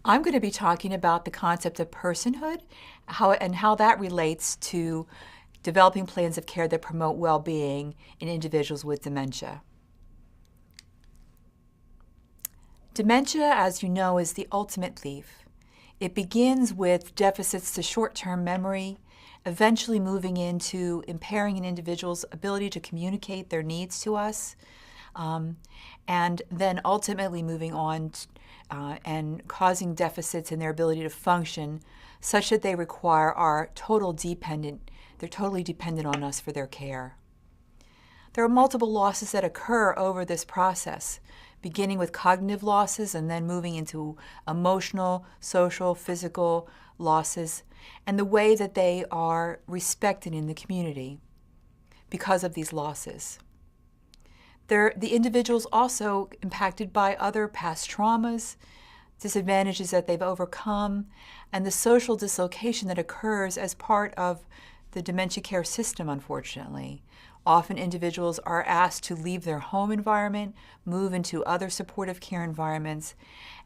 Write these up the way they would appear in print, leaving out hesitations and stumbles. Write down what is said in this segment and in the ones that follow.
I'm going to be talking about the concept of personhood how that relates to developing plans of care that promote well-being in individuals with dementia. Dementia, as you know, is the ultimate thief. It begins with deficits to short-term memory, eventually moving into impairing an individual's ability to communicate their needs to us, and then ultimately moving on and causing deficits in their ability to function such that they require they're totally dependent on us for their care. There are multiple losses that occur over this process, beginning with cognitive losses and then moving into emotional, social, physical losses, and the way that they are respected in the community because of these losses. The individual's also impacted by other past traumas, disadvantages that they've overcome, and the social dislocation that occurs as part of the dementia care system, unfortunately. Often individuals are asked to leave their home environment, move into other supportive care environments,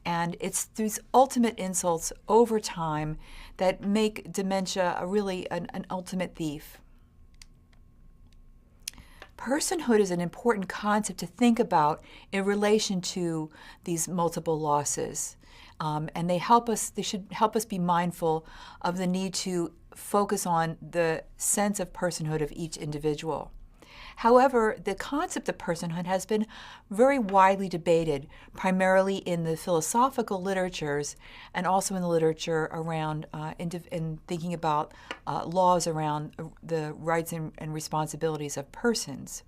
and it's these ultimate insults over time that make dementia an ultimate thief. Personhood is an important concept to think about in relation to these multiple losses. And they should help us be mindful of the need to focus on the sense of personhood of each individual. However, the concept of personhood has been very widely debated, primarily in the philosophical literatures and also in the literature around in thinking about laws around the rights and responsibilities of persons.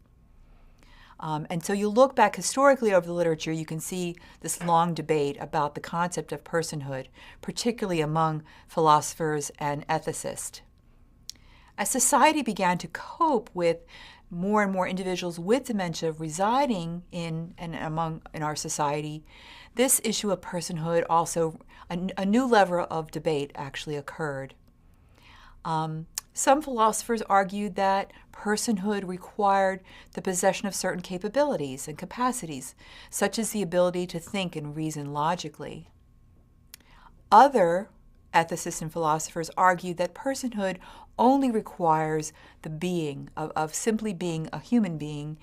And so you look back historically over the literature, you can see this long debate about the concept of personhood, particularly among philosophers and ethicists. As society began to cope with more and more individuals with dementia residing in our society, this issue of personhood also, a new level of debate actually occurred. Some philosophers argued that personhood required the possession of certain capabilities and capacities, such as the ability to think and reason logically. Other ethicists and philosophers argued that personhood only requires the being of simply being a human being.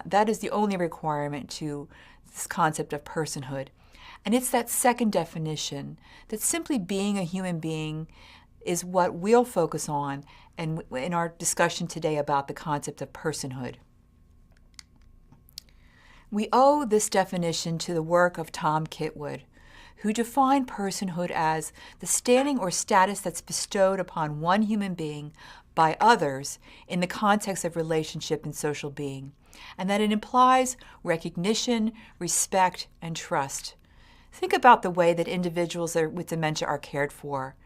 That is the only requirement to this concept of personhood. And it's that second definition, that simply being a human being is what we'll focus on in our discussion today about the concept of personhood. We owe this definition to the work of Tom Kitwood, who defined personhood as the standing or status that's bestowed upon one human being by others in the context of relationship and social being, and that it implies recognition, respect, and trust. Think about the way that individuals with dementia are cared for.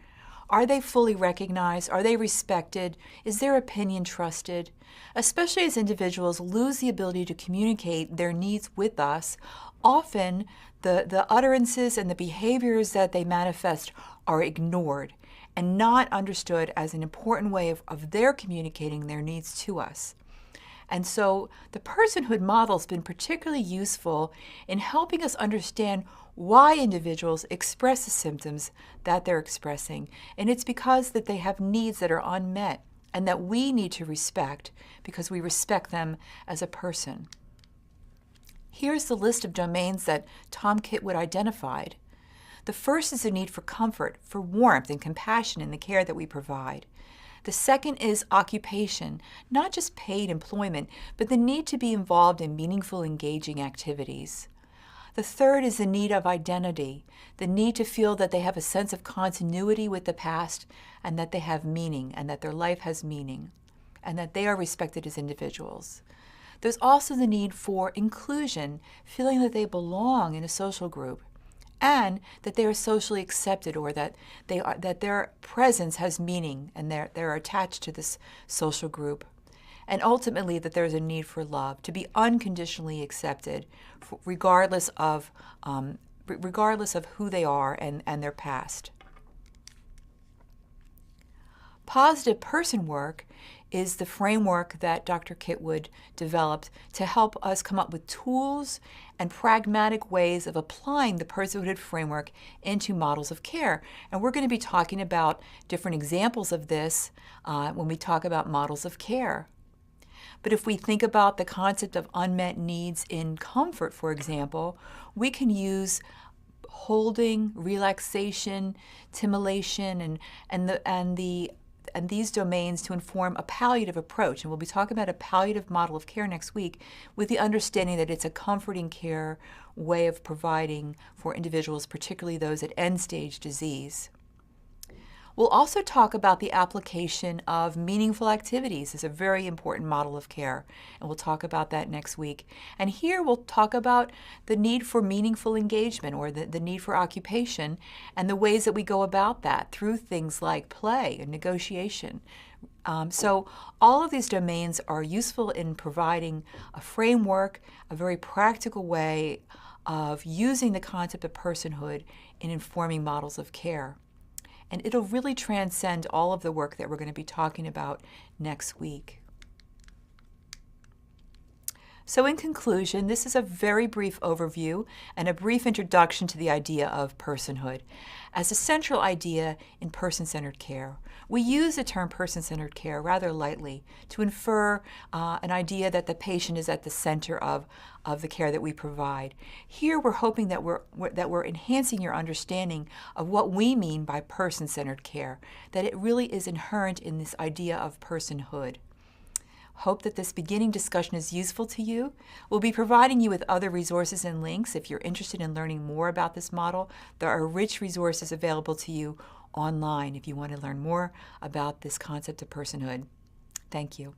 Are they fully recognized? Are they respected? Is their opinion trusted? Especially as individuals lose the ability to communicate their needs with us, often the utterances and the behaviors that they manifest are ignored and not understood as an important way of their communicating their needs to us. And so the personhood model has been particularly useful in helping us understand why individuals express the symptoms that they're expressing. And it's because that they have needs that are unmet and that we need to respect because we respect them as a person. Here's the list of domains that Tom Kitwood identified. The first is the need for comfort, for warmth and compassion in the care that we provide. The second is occupation, not just paid employment, but the need to be involved in meaningful, engaging activities. The third is the need of identity, the need to feel that they have a sense of continuity with the past and that they have meaning and that their life has meaning and that they are respected as individuals. There's also the need for inclusion, feeling that they belong in a social group and that they are socially accepted or that their presence has meaning and they're attached to this social group. And ultimately that there's a need for love, to be unconditionally accepted regardless of who they are and their past. Positive person work is the framework that Dr. Kitwood developed to help us come up with tools and pragmatic ways of applying the personhood framework into models of care. And we're going to be talking about different examples of this when we talk about models of care. But if we think about the concept of unmet needs in comfort, for example, we can use holding, relaxation, timulation, and these domains to inform a palliative approach. And we'll be talking about a palliative model of care next week with the understanding that it's a comforting care way of providing for individuals, particularly those at end-stage disease. We'll also talk about the application of meaningful activities as a very important model of care, and we'll talk about that next week. And here we'll talk about the need for meaningful engagement, or the need for occupation, and the ways that we go about that through things like play and negotiation. So all of these domains are useful in providing a framework, a very practical way of using the concept of personhood in informing models of care. And it'll really transcend all of the work that we're going to be talking about next week. So in conclusion, this is a very brief overview and a brief introduction to the idea of personhood as a central idea in person-centered care. We use the term person-centered care rather lightly to infer an idea that the patient is at the center of the care that we provide. Here we're hoping that we're enhancing your understanding of what we mean by person-centered care, that it really is inherent in this idea of personhood. Hope that this beginning discussion is useful to you. We'll be providing you with other resources and links if you're interested in learning more about this model. There are rich resources available to you online if you want to learn more about this concept of personhood. Thank you.